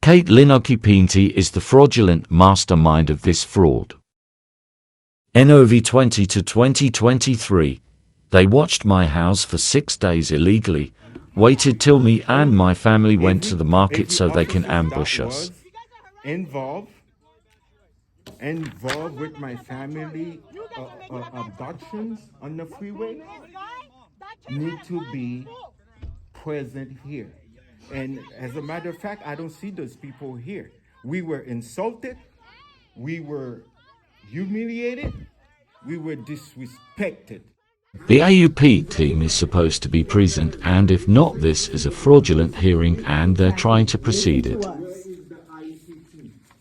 Kate Linokipinti is the fraudulent mastermind of this fraud. NOV 20 to 2023. They watched my house for 6 days illegally, waited till me and my family went to the market so they can ambush us. Involved with my family abductions on the freeway need to be present here. And as a matter of fact, I don't see those people here. We were insulted, we were humiliated, we were disrespected. The AUP team is supposed to be present, and if not, this is a fraudulent hearing and they're trying to proceed it.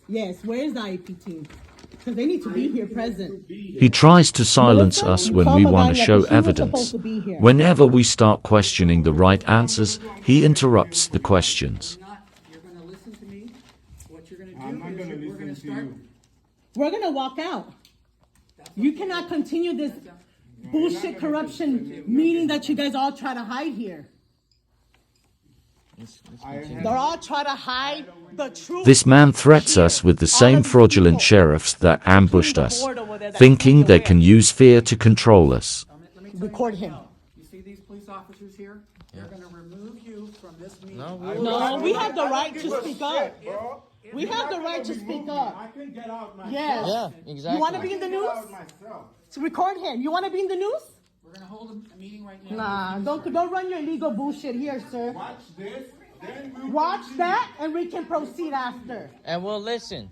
Yes, where is the IEP team? Because they need to be here present. He tries to silence us when we want to show evidence. Whenever we start questioning the right answers, he interrupts the questions. You're going to listen to me. What you're going to do I'm not going to listen to you. We're going to walk out. You cannot continue this bullshit corruption meeting that you guys all try to hide here. They're all trying to hide the truth. This man threats us with the same fraudulent sheriffs that ambushed us, thinking they can use fear to control us. Record him. You see these police officers here? They're going to remove you from this meeting. No, we have the right to speak up. We have the right to speak up. I can get out myself. Yes. Yeah, exactly. You want to be in the news? So record him. You want to be in the news? We're going to hold a meeting right now. Nah, don't run your illegal bullshit here, sir. Watch this. Then Watch that, and we can proceed after. And we'll listen.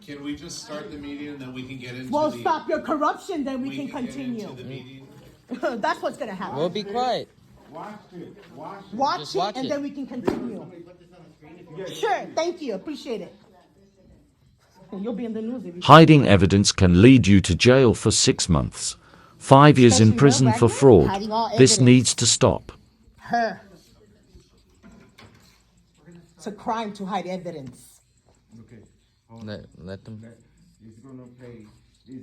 Can we just start the meeting and then we can get into We'll the... stop your corruption, then we we can get continue. into the meeting? That's what's gonna happen. We'll be quiet. Watch it. Watch it. Watch Just it, watch and it. then we can continue. Sure, thank you, appreciate it. You'll be in the news if you. Hiding evidence can lead you to jail for 6 months. 5 years in prison for fraud. This needs to stop. Her. It's a crime to hide evidence. Okay. Let them. He's gonna pay.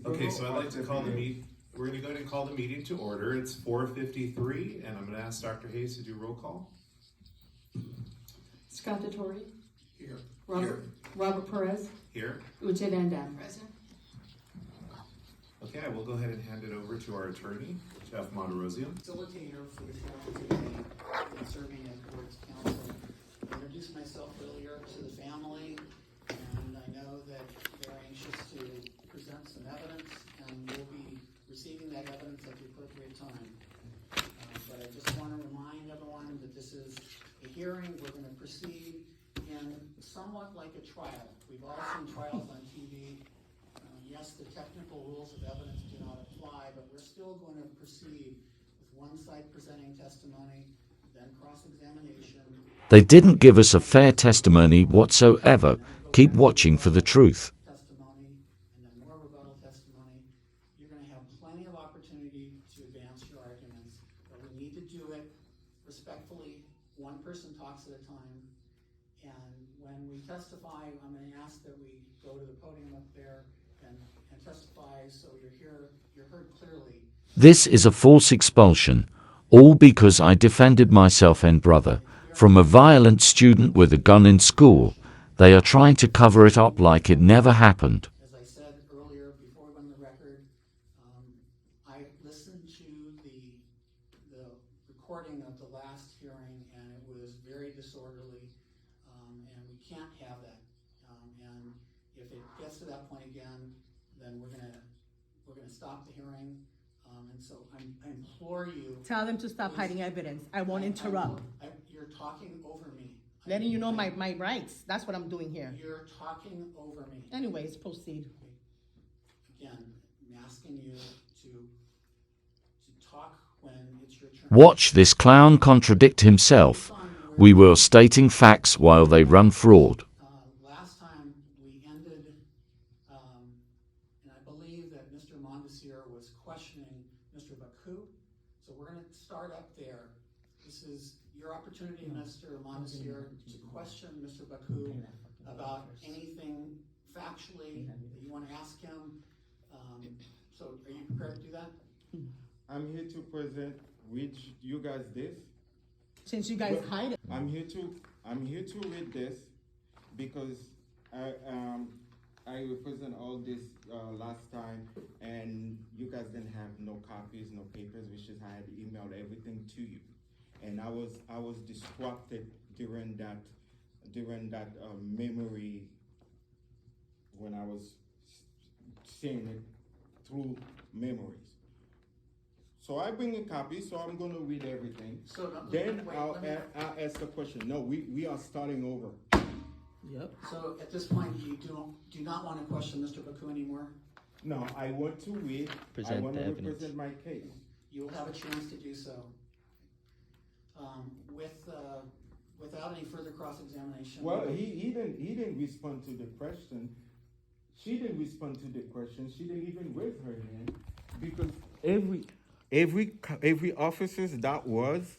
Okay, so I'd like to call the meet. We're going to go ahead and call the meeting to order. It's 4:53, and I'm going to ask Dr. Hayes to do roll call. Scott DeTore, Here. Robert Perez, Here. Uche Dandan. Present. Okay, I will go ahead and hand it over to our attorney, Jeff Monterosium. Facilitator for this opportunity in serving as court's counsel. I introduced myself earlier to the family, and I know that they're anxious to present some evidence, and we'll be receiving that evidence at the appropriate time. But I just want to remind everyone that this is a hearing. We're going to proceed in somewhat like a trial. We've all seen trials on TV. Yes, the technical rules of evidence do not apply, but we're still going to proceed with one side presenting testimony, then cross-examination. They didn't give us a fair testimony whatsoever. Keep watching for the truth. Testimony, and then more rebuttal testimony. You're going to have plenty of opportunity to advance your arguments, but we need to do it respectfully. One person talks at a time. And when we testify, I'm going to ask that we go to the podium up there and testify so you're heard clearly. This is a false expulsion, all because I defended myself and brother from a violent student with a gun in school. They are trying to cover it up like it never happened. As I said earlier, before we went on the record, I listened to the recording of the last hearing, and it was very disorderly, and we can't have that. And if it gets to that point again, then we're gonna stop the hearing. And so I implore you. Tell them to stop hiding evidence. I won't interrupt. You're talking over me. Letting you know my rights. That's what I'm doing here. You're talking over me. Anyways, proceed. Again, I'm asking you to talk when it's your turn. Watch this clown contradict himself. We were stating facts while they run fraud. Last time we ended, and I believe that Mr. Mondesir was questioning Mr. Bakoo. So we're going to start up there. This is your opportunity, Mr. Mondesir, to question Mr. Bakoo about anything factually that you want to ask him. So are you prepared to do that? I'm here to present with you guys this. Since you guys hide it. I'm here to read this. because I represent all this last time, and you guys didn't have no copies, no papers, which is I had emailed everything to you, and I was disrupted during that memory when I was seeing it through memories. So I bring a copy, so I'm gonna read everything. So, Then wait, I'll let me- ask the question. No, we are starting over. Yep. So at this point, you do not want to question Mr. Bakoo anymore? No, I want to read. I Present want the to evidence. represent my case. You will have a chance to do so. Without any further cross-examination. Well, he didn't respond to the question. She didn't respond to the question. She didn't even raise her hand because every officer that was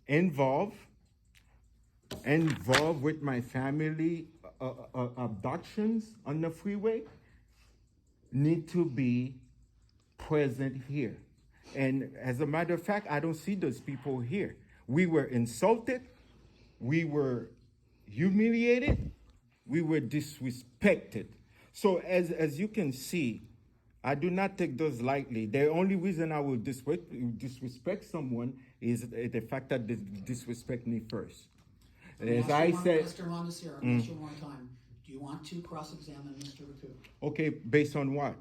involved with my family abductions on the freeway need to be present here. And as a matter of fact, I don't see those people here. We were insulted, we were humiliated, we were disrespected. So as you can see, I do not take those lightly. The only reason I will disrespect someone is the fact that they disrespect me first. As I said, Mr. Mondesir, I'm asking you one more time. Do you want to cross-examine Mr. Bakoo? okay, based on what?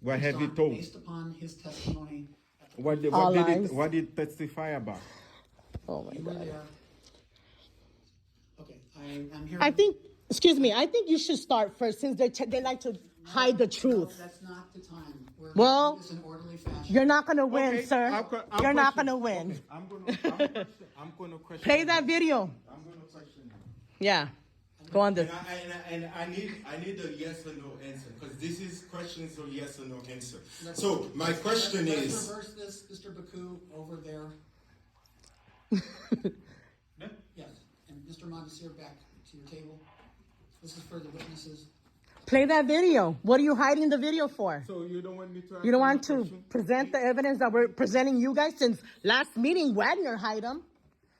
What have you told? Based upon his testimony. What All did lies. what did it testify about? Oh my You were God. there. Okay, I'm here. I think, excuse me, I think you should start first since they like to hide the No, truth. that's not the time. We're Well, doing this in orderly fashion. You're not gonna win, Okay, sir. I'll You're not question- gonna win. okay, I'm gonna question. Play that video. I'm gonna question him. Yeah. Go on And the. I need a yes or no answer because this is questions of yes or no answer. So my question Let's is, reverse this, Mr. Bakoo, over there. Yes, and Mr. Mondesir, back to your table. This is for the witnesses. Play that video. What are you hiding the video for? so you don't want me to? You don't want answer my to question? present the evidence that we're presenting you guys since last meeting Wagner hide them.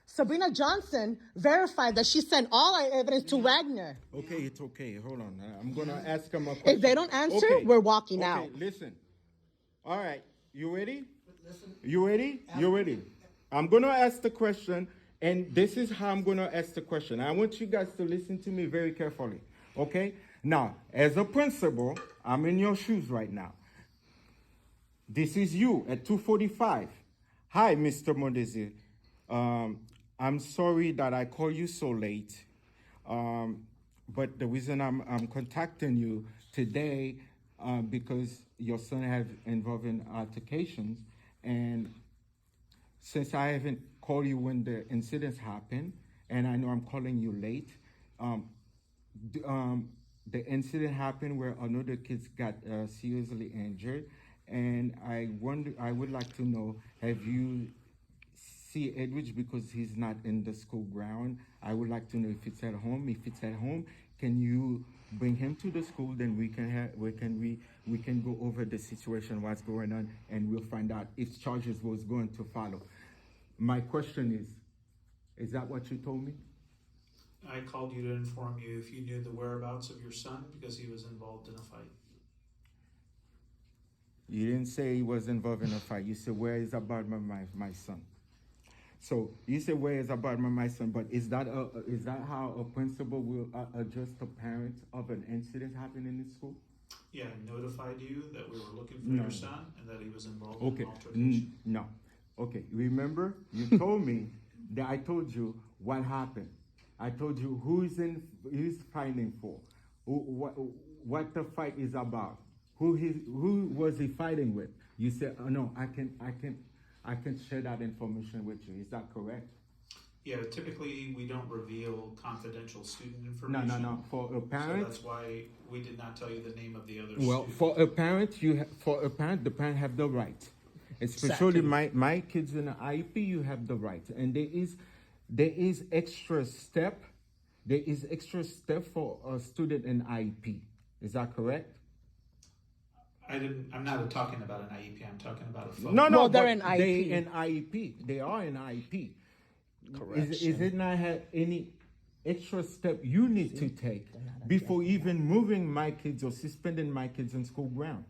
Sabrina Johnson verified that she sent all our evidence to Wagner. Okay, it's okay. Hold on. I'm gonna ask him a question. If they don't answer, Okay. we're walking Okay, out. listen. All right, you ready? Listen, You ready? You ready? I'm gonna ask the question, and this is how I'm gonna ask the question. I want you guys to listen to me very carefully. Okay? Now, as a principal, I'm in your shoes right now. This is you at 2:45. Hi, Mr. Mondesir. I'm sorry that I call you so late. But the reason I'm contacting you today because your son has involved in altercations, and since I haven't called you when the incidents happened, and I know I'm calling you late, the incident happened where another kids got seriously injured, and I would like to know, have you see Edwidge because he's not in the school ground? I would like to know if it's at home. If it's at home, can you bring him to the school? Then we can go over the situation, what's going on, and we'll find out if charges was going to follow. My question is that what you told me? I called you to inform you if you knew the whereabouts of your son because he was involved in a fight. You didn't say he was involved in a fight. You said, where is about my son? So you say, where is about my son? But is that how a principal will address the parents of an incident happening in school? Yeah, I notified you that we were looking for No. your son and that he was involved Okay. in an altercation. No. Okay. Remember, you told me that I told you what happened. I told you who's fighting for, what the fight is about, who was he fighting with. You said, oh, no, I can share that information with you. Is that correct? Yeah, typically we don't reveal confidential student information. No. For a So parent, that's why we did not tell you the name of the other well, student. for a parent, the parent have the right. Especially my kids in the IEP, you have the right, and there is extra step. There is extra step for a student in IEP. Is that correct? I'm not talking about an IEP. I'm talking about a phone. No. Well, they're but in IEP. They in IEP. They are in IEP. Is it not have any extra step you need to take before even moving my kids or suspending my kids on school ground?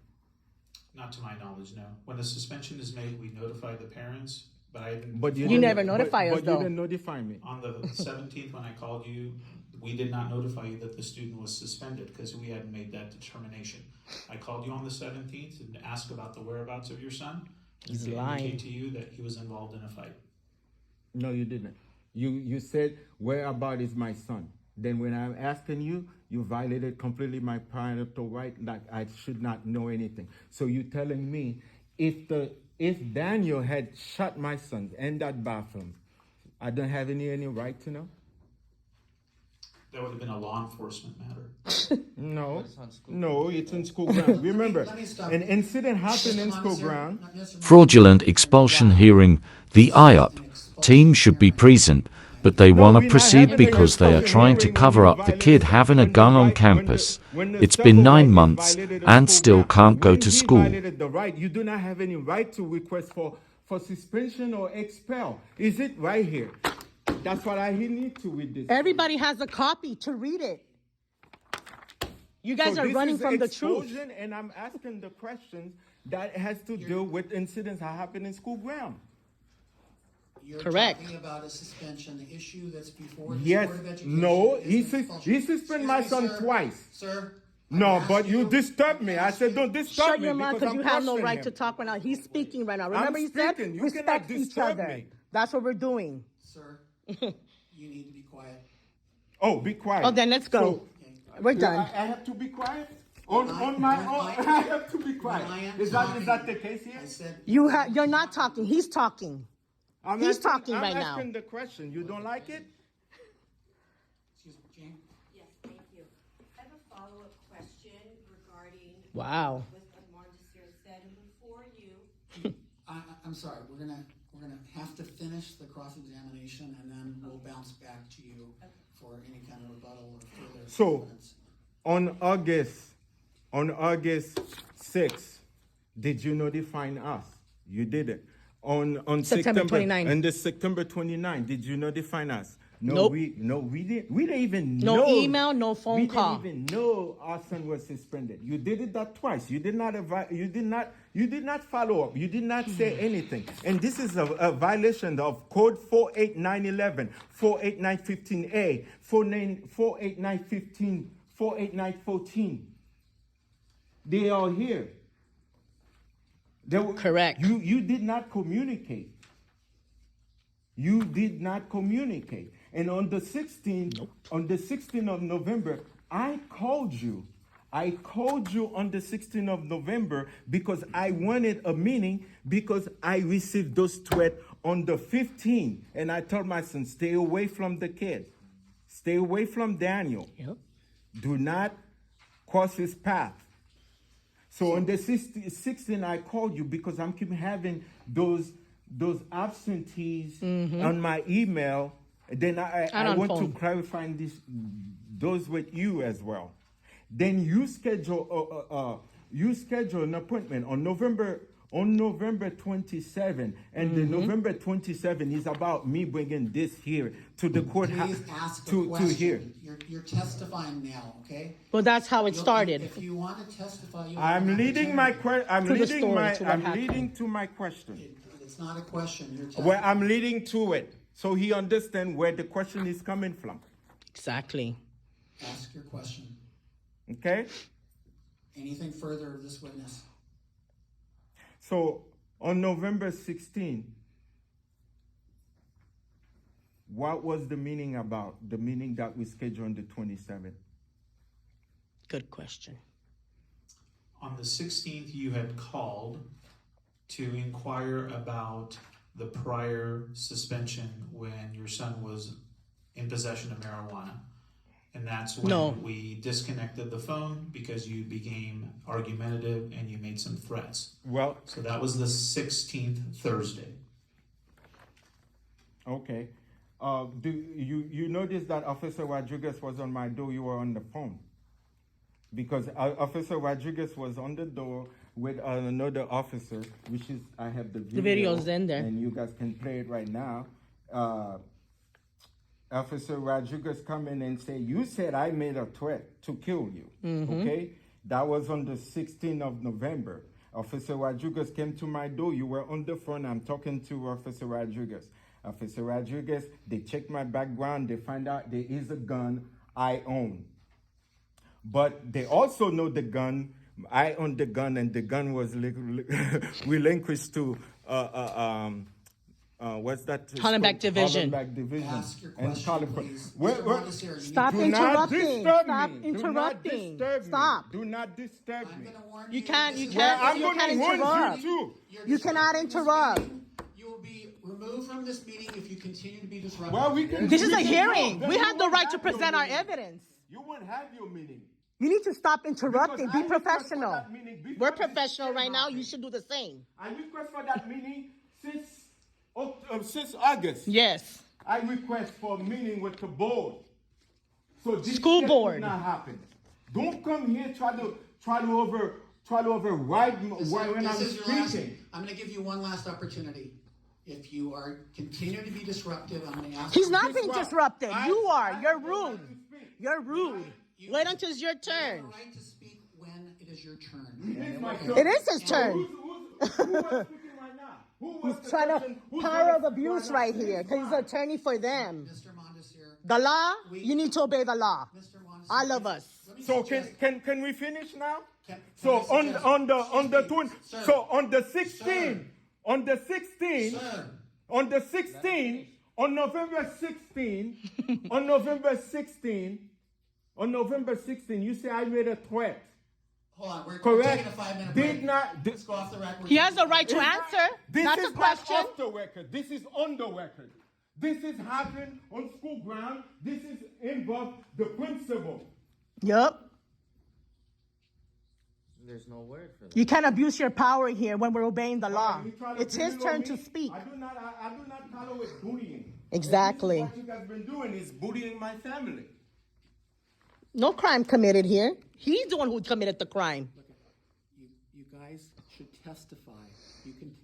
Not to my knowledge, no. When a suspension is made, we notify the parents, but I didn't. But You didn't- never notify us, But though. you didn't notify me. On the 17th, when I called you, we did not notify you that the student was suspended because we hadn't made that determination. I called you on the 17th and asked about the whereabouts of your son. He's to lying. indicate to you that he was involved in a fight. No, you didn't. You said, whereabout is my son? Then when I'm asking you, you violated completely my parental right, that I should not know anything. So you're telling me, if Daniel had shot my son in that bathroom, I don't have any right to know? That would have been a law enforcement matter. No, It's on school. no, it's in school ground. Remember, Let me stop. an incident happened in Mr. school Monsor, ground. Mr. Fraudulent expulsion hearing, the IUP team should be present, but they No, want we're to not proceed having an because they are expulsion trying to hearing cover when up you the violate- kid having a when the gun on right- campus. when the It's been civil 9 right is months violated in and school still ground. can't go When to he school. violated the right, you do not have any right to request for suspension or expel. Is it right here? That's what I need to read this. Everybody has a copy to read it. You guys So are this running is from the truth. expulsion, and I'm asking the questions that has to do with incidents that happen in school ground. You're Correct. talking about a suspension, the issue that's before the Yes, Board of Education. no, is he expulsion. suspended my Excuse me, son sir. twice. Sir? No, I've but asked you disturbed me. I said, don't disturb Shut me your mouth because because I'm you have no questioning right him. to talk right now. He's speaking right now. Remember, he speaking. said You respect cannot each disturb other. me. That's what we're doing. Sir, you need to be quiet. Oh, be quiet. Oh, then let's go. We're I done. have to be quiet? On my own, I have to be quiet. When I am Is talking, that the case here? I said, You're not talking. He's talking. He's talking right I'm now. asking the question. You don't like it? excuse me, Jane? Yes, thank you. I have a follow-up question regarding Wow. what Montesquieu said, and before you, I'm sorry, we're gonna have to finish the cross-examination and then we'll bounce back to you for any kind of rebuttal or further So, evidence. on August 6th, did you notify us? You didn't. On September 29. On the September 29, did you notify us? No, Nope. we didn't. We didn't even No know. email, no phone call. We didn't even know our son was suspended. You did it that twice. You did not. You did not follow up. You did not say anything. And this is a violation of Code 48911, 48915A, 48915, 48914. They are here. Correct. You did not communicate. You did not communicate. And on the 16th, on the 16th of November, I called you. I called you on the 16th of November because I wanted a meeting because I received those threats on the 15th. And I told my son, stay away from the kid. Stay away from Daniel. Yep. Do not cross his path. So on the 16th, I called you because I'm keep having those absentees on my email. Then I on want phone. to clarify those with you as well. Then you schedule an appointment on November 27, and the November 27 is about me bringing this here to the courthouse Please ask the to here. question. You're testifying now, okay? Well, that's how it You'll- started. If you want to testify, you'll. I'm have an leading my opportunity. I'm To the leading story, my to what I'm happened. leading to my question. It's not a question, you're testifying. Well, I'm leading to it, so he understands where the question is coming from. Exactly. Ask your question. Okay? Anything further of this witness? So on November 16, what was the meeting about? The meeting that we scheduled on the 27th? Good question. On the 16th, you had called to inquire about the prior suspension when your son was in possession of marijuana. And that's when No. we disconnected the phone because you became argumentative and you made some threats. Well, So that was the 16th, Thursday. okay. Do you notice that Officer Rodriguez was on my door? You were on the phone because Officer Rodriguez was on the door with another officer, which is I have the video. video's in there. and you guys can play it right now. Officer Rodriguez come in and say, you said I made a threat to kill you. Okay? That was on the 16th of November. Officer Rodriguez came to my door. You were on the phone. I'm talking to Officer Rodriguez. Officer Rodriguez, they check my background. They find out there is a gun I own. But they also know the gun. I own the gun, and the gun was relinquished to what's that? Hollenbeck Division. Hollenbeck Division. Ask your And question, California. please. Wait, Mr. wait. Montesero, you Stop need Do not interrupting. disturb Stop me. interrupting. Do not disturb Stop. me. Do not disturb I'm me. gonna warn You you. can't- this you is- can't- Well, I'm you going can't to warn interrupt. you too. You're You cannot disrupting this interrupt. meeting. You will be removed from this meeting if you continue to be disruptive. Well, we can. This is we a can hearing. go. We Then have you the won't right to have your present our meeting. evidence. You won't have your meeting. You need to stop interrupting. Because Be I request for professional. that meeting before We're this professional thing right now. happens. You should do the same. I request for that meeting since August. Yes. I request for a meeting with the board. So this School shit board. will not happen. Don't come here try to override when I'm This is your last, speaking. I'm gonna give you one last opportunity. If you are continue to be disruptive, I'm gonna ask. He's not Guess being what? disrupted. I- You are. I You're have the right rude. to speak. You're rude. Wait until it's your You have turn. the right to speak when it is your turn. It is my Okay. turn. It is his Who turn. was speaking right now? Who was He's the trying person to who's power of gonna speak abuse now? right here because he's Why? an attorney for them. Mr. Montesero. The law, you need to obey the law. Mr. Montesero. All of us. let me So suggest- can we finish now? Can So I on suggest- on the Excuse me, 20, sir. so on the 16, Sir. on the 16, Sir. on the 16, on November 16, on November 16, on November 16, you say I made a threat. Hold on, we're Correct. taking a 5-minute Did break. not- Let's go off the record. He has the right to answer. This That's is a question. not off the record. This is on the record. This is happened on school ground. This is involved the principal. Yup. There's no word for that. You can't abuse your power here when we're obeying the law. You try to It's his belittle turn me. to speak. I do not tolerate bullying. Exactly. And this is what you guys been doing is bullying my family. No crime committed here. He's the one who committed the crime. You guys should testify. You can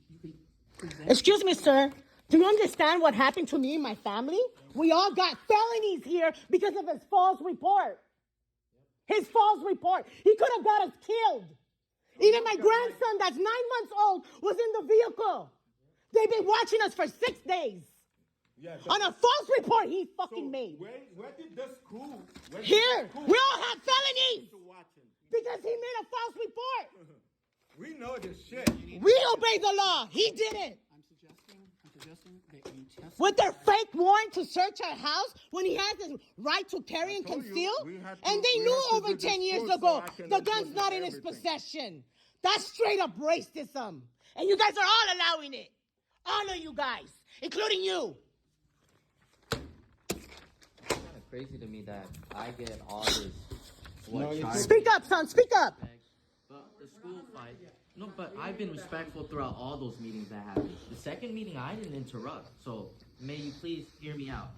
present. Excuse me, sir. Do you understand what happened to me and my family? We all got felonies here because of his false report. His false report. He could have got us killed. Even my grandson, that's 9 months old, was in the vehicle. They've been watching us for 6 days. Yeah, On a false report he fucking made. Where did the school? Here, we all have felonies Watching. because he made a false report. We know this shit. We obey the law. He didn't. I'm suggesting that you testify. With their fake warrant to search our house when he has the right to carry and told you, conceal? we have to- And they we knew have to over do 10 this years first so ago I can the enforce gun's not in his everything. possession. That's straight up racism. And you guys are all allowing it. All of you guys, including you. It's kind of crazy to me that I get all this. No, you charge- Speak up, son. Speak up. But the school fight. No, but I've been respectful throughout all those meetings that happened. The second meeting, I didn't interrupt. So may you please hear me out,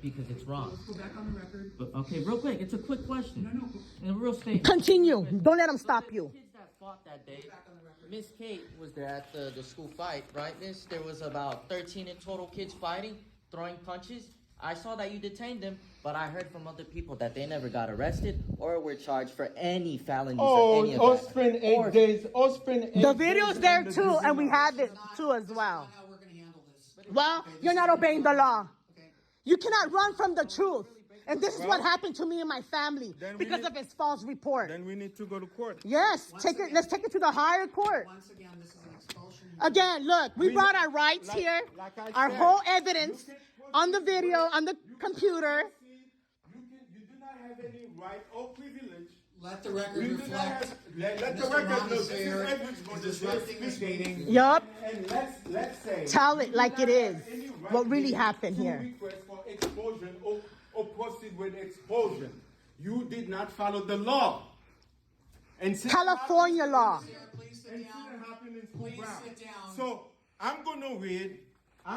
because it's wrong. Let's go back on the record. But okay, real quick, it's a quick question. No. In a real statement. Continue. Don't let him stop The you. kids that fought that day, Miss Kate was there at the school fight, right, Miss? There was about 13 in total kids fighting, throwing punches. I saw that you detained them, but I heard from other people that they never got arrested or were charged for any felonies or any of Oh, that. spend 8 Or- days. Oh, spend 8 The days video's in there the too, and we casino. have it too as well. That's not how we're gonna handle this. Well, Okay, this you're is not not obeying the how- law. Okay. You cannot run from the truth. And this is what Well, happened to me and my family then we because need- of his false report. Then we need to go to court. Yes, Once take it. again- Let's take it to the higher court. Once again, this is an expulsion. Again, look, we brought our rights like- here, like I our said, whole evidence you can- on the video, on the computer. You do not have any right or privilege. Let the record You do not reflect. have, let the Mr. record know this is Montesero Edward's going is to disrupting this meeting. Yup. And let's say Tell it you do like not it have is, any right what really to happened here. Request for expulsion or proceed with expulsion. You did not follow the law. And since California law. Please sit And down. shouldn't happen in school Please ground. sit down. So I'm gonna read.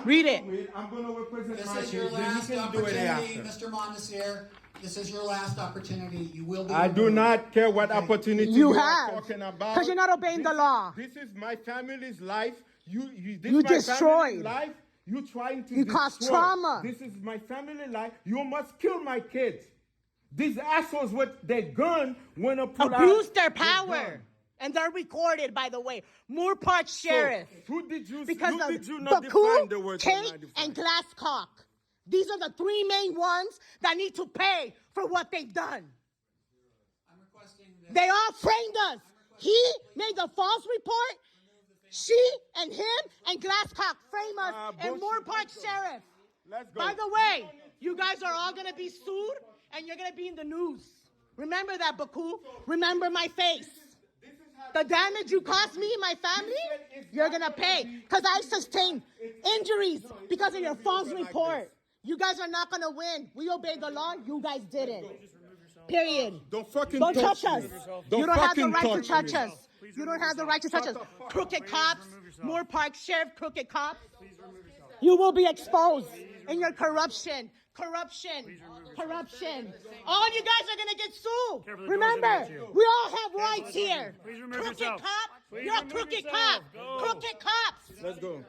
Read it. I'm gonna represent This my is your case. Then you last can do it opportunity, after. Mr. Montesero. This is your last opportunity. You will be. I do removed. not care what Okay. opportunity You are have, talking about. 'cause you're not obeying the law. This is my family's life. This You my destroyed. family's life. You trying to You cause destroy. trauma. This is my family life. You must kill my kids. These assholes with their gun want to pull out. Abuse their the power. gun. And they're recorded, by the way. Moorpark Sheriff. So, who did you Because not define the Bakoo, word Kate, unidentified? and Glasscock. These are the three main ones that need to pay for what they've done. I'm requesting that. They all framed us. He made the false report. She and him and Glasscock frame us and bullshit. Moorpark Let's go. Sheriff. Let's go. By the way, you guys are all going to be sued and you're going to be in the news. Remember that, Bakoo. Remember my face. The damage you caused me and my family, you're going to pay. Because I sustained injuries because of your false report. You guys are not going to win. We obeyed the law. You guys didn't. Period. Don't fucking Don't touch me. us. You don't have the fucking right to touch me. us. You don't have the right to touch us. Crooked cops, Moorpark Sheriff, crooked cops. You will be exposed in your corruption. Corruption. Corruption. All you guys are going to get sued. Remember, we all have rights here. Crooked cop, you're a crooked cop. Crooked cops. Let's go.